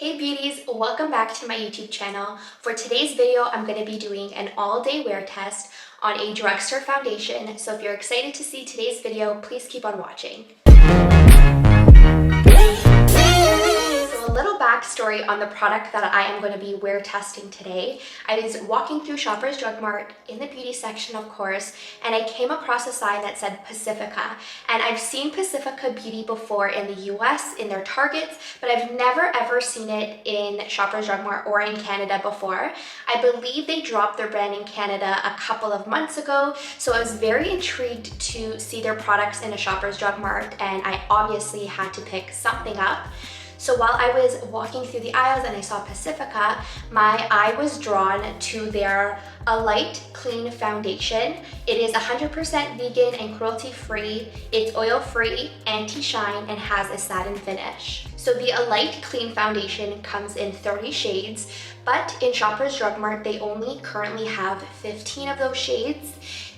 Hey beauties, welcome back to my YouTube channel. For today's video, I'm going to be doing an all-day wear test on a drugstore foundation. So if you're excited to see today's video, please keep on watching. So a little backstory on the product that I am going to be wear testing today. I was walking through Shoppers Drug Mart in the beauty section, of course, and I came across a sign that said Pacifica. And I've seen Pacifica Beauty before in the US in their Targets, but I've never ever seen it in Shoppers Drug Mart or in Canada before. I believe they dropped their brand in Canada a couple of months ago, so I was very intrigued to see their products in a Shoppers Drug Mart, and I obviously had to pick something up. So while I was walking through the aisles and I saw Pacifica, my eye was drawn to their Alight Clean Foundation. It is 100% vegan and cruelty-free. It's oil-free, anti-shine, and has a satin finish. So the Alight Clean Foundation comes in 30 shades, but in Shoppers Drug Mart, they only currently have 15 of those shades.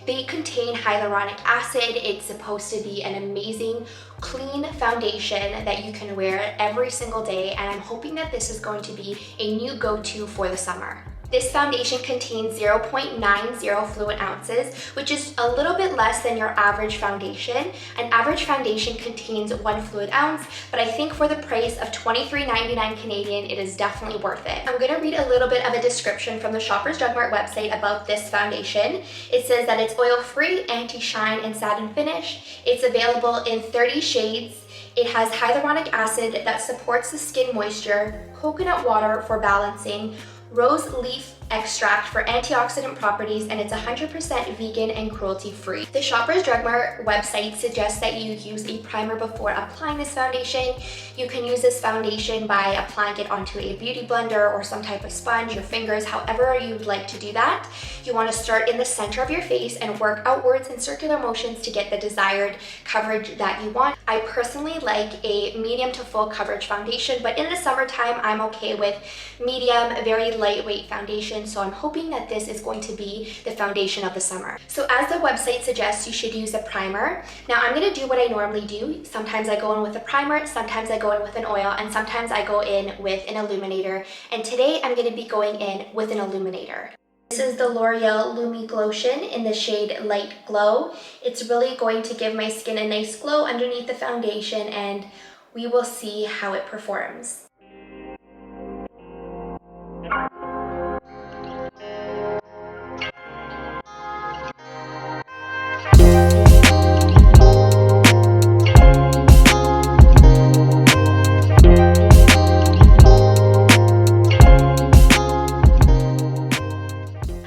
They contain hyaluronic acid. It's supposed to be an amazing, clean foundation that you can wear every single day, and I'm hoping that this is going to be a new go-to for the summer. This foundation contains 0.90 fluid ounces, which is a little bit less than your average foundation. An average foundation contains 1 fluid ounce, but I think for the price of $23.99 Canadian, it is definitely worth it. I'm going to read a little bit of a description from the Shoppers Drug Mart website about this foundation. It says that it's oil-free, anti-shine, and satin finish. It's available in 30 shades. It has hyaluronic acid that supports the skin moisture, coconut water for balancing, rose leaf extract for antioxidant properties, and it's 100% vegan and cruelty-free. The Shoppers Drug Mart website suggests that you use a primer before applying this foundation. You can use this foundation by applying it onto a beauty blender or some type of sponge, your fingers, however you'd like to do that. You want to start in the center of your face and work outwards in circular motions to get the desired coverage that you want. I personally like a medium to full coverage foundation, but in the summertime, I'm okay with medium, very lightweight foundation. So I'm hoping that this is going to be the foundation of the summer. So as the website suggests, you should use a primer. Now I'm going to do what I normally do. Sometimes I go in with a primer, sometimes I go in with an oil, and sometimes I go in with an illuminator. And today I'm going to be going in with an illuminator. This is the L'Oreal Lumi Glotion in the shade Light Glow. It's really going to give my skin a nice glow underneath the foundation, and we will see how it performs.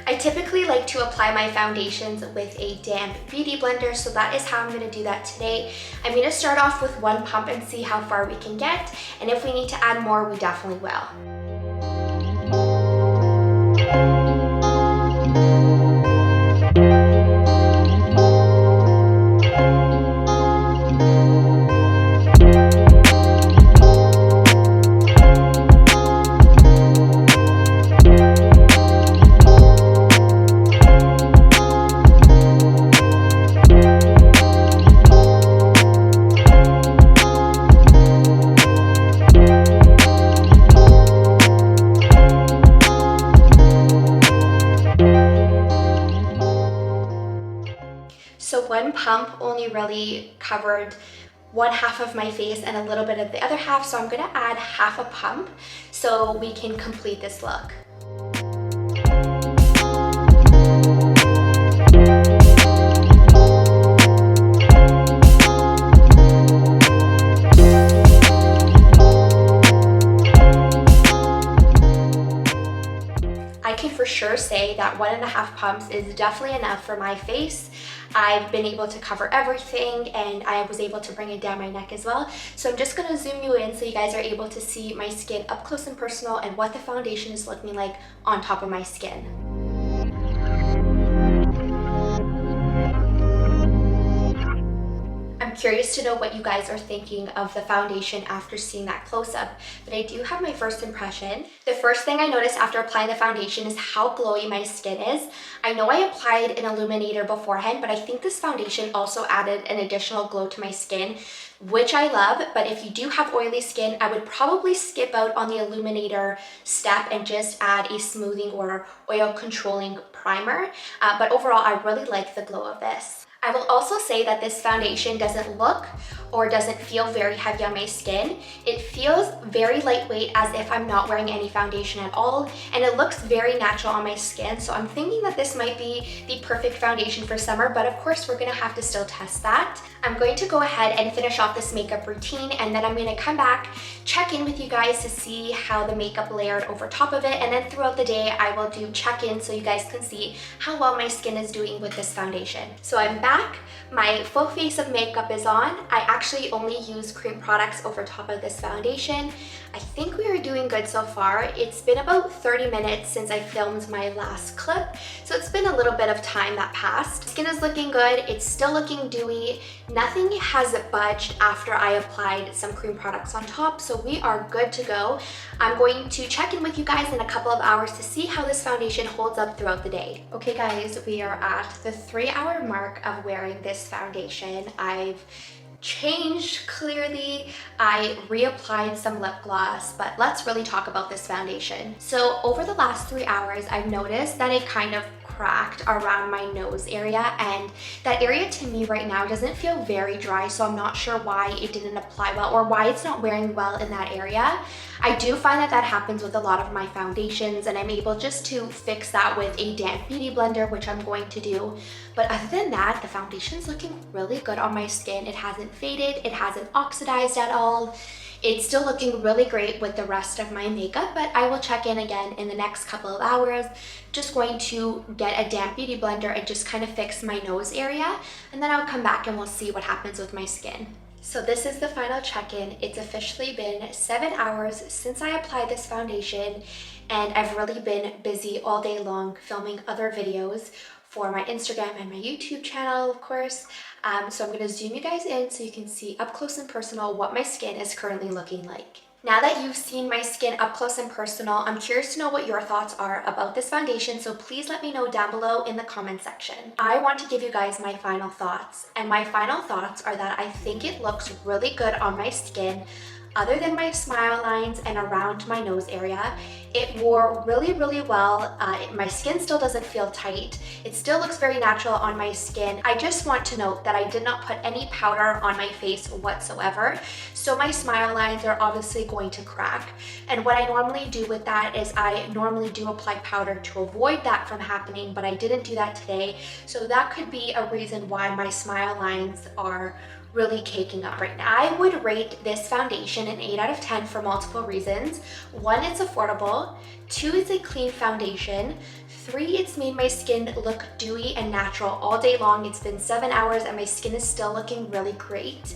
I typically like to apply my foundations with a damp beauty blender, so that is how I'm going to do that today. I'm going to start off with 1 pump and see how far we can get, and if we need to add more, we definitely will. So 1 pump only really covered 1/2 of my face and a little bit of the other half, so I'm going to add 1/2 a pump so we can complete this look. I can for sure say that 1.5 pumps is definitely enough for my face. I've been able to cover everything, and I was able to bring it down my neck as well. So I'm just going to zoom you in so you guys are able to see my skin up close and personal and what the foundation is looking like on top of my skin. I'm curious to know what you guys are thinking of the foundation after seeing that close-up, but I do have my first impression. The first thing I noticed after applying the foundation is how glowy my skin is. I know I applied an illuminator beforehand, but I think this foundation also added an additional glow to my skin, which I love. But if you do have oily skin, I would probably skip out on the illuminator step and just add a smoothing or oil controlling primer. But overall, I really like the glow of this. I will also say that this foundation doesn't look or doesn't feel very heavy on my skin. It feels very lightweight, as if I'm not wearing any foundation at all, and it looks very natural on my skin. So I'm thinking that this might be the perfect foundation for summer, but of course we're gonna have to still test that. I'm going to go ahead and finish off this makeup routine, and then I'm gonna come back, check in with you guys to see how the makeup layered over top of it, and then throughout the day I will do check-ins so you guys can see how well my skin is doing with this foundation. So I'm back. My full face of makeup is on. I actually only use cream products over top of this foundation. I think we are doing good so far. It's been about 30 minutes since I filmed my last clip, so it's been a little bit of time that passed. Skin is looking good. It's still looking dewy. Nothing has budged after I applied some cream products on top, so we are good to go. I'm going to check in with you guys in a couple of hours to see how this foundation holds up throughout the day. Okay guys, we are at the 3-hour mark of wearing this foundation. I've changed clearly. I reapplied some lip gloss, but let's really talk about this foundation. So over the last 3 hours, I've noticed that it kind of cracked around my nose area, and that area to me right now doesn't feel very dry, so I'm not sure why it didn't apply well or why it's not wearing well in that area. I do find that that happens with a lot of my foundations, and I'm able just to fix that with a damp beauty blender, which I'm going to do. But other than that, the foundation's looking really good on my skin. It hasn't faded, it hasn't oxidized at all. It's still looking really great with the rest of my makeup, but I will check in again in the next couple of hours. Just going to get a damp beauty blender and just kind of fix my nose area, and then I'll come back and we'll see what happens with my skin. So this is the final check-in. It's officially been 7 hours since I applied this foundation, and I've really been busy all day long filming other videos for my Instagram and my YouTube channel, of course. So I'm gonna zoom you guys in so you can see up close and personal what my skin is currently looking like. Now that you've seen my skin up close and personal, I'm curious to know what your thoughts are about this foundation, so please let me know down below in the comment section. I want to give you guys my final thoughts, and my final thoughts are that I think it looks really good on my skin. Other than my smile lines and around my nose area, it wore really, really well. My skin still doesn't feel tight. It still looks very natural on my skin. I just want to note that I did not put any powder on my face whatsoever, so my smile lines are obviously going to crack. And what I normally do with that is I normally do apply powder to avoid that from happening, but I didn't do that today, so that could be a reason why my smile lines are really caking up right now. I would rate this foundation an 8 out of 10 for multiple reasons. 1, it's affordable. 2, it's a clean foundation. 3, it's made my skin look dewy and natural all day long. It's been 7 hours and my skin is still looking really great.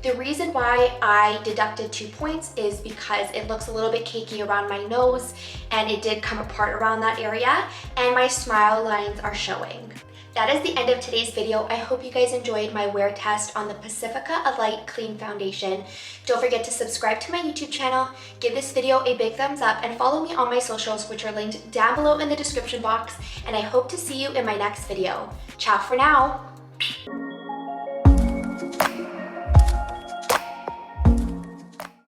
The reason why I deducted 2 points is because it looks a little bit cakey around my nose, and it did come apart around that area, and my smile lines are showing. That is the end of today's video. I hope you guys enjoyed my wear test on the Pacifica Alight Clean Foundation. Don't forget to subscribe to my YouTube channel, give this video a big thumbs up, and follow me on my socials, which are linked down below in the description box, and I hope to see you in my next video. Ciao for now!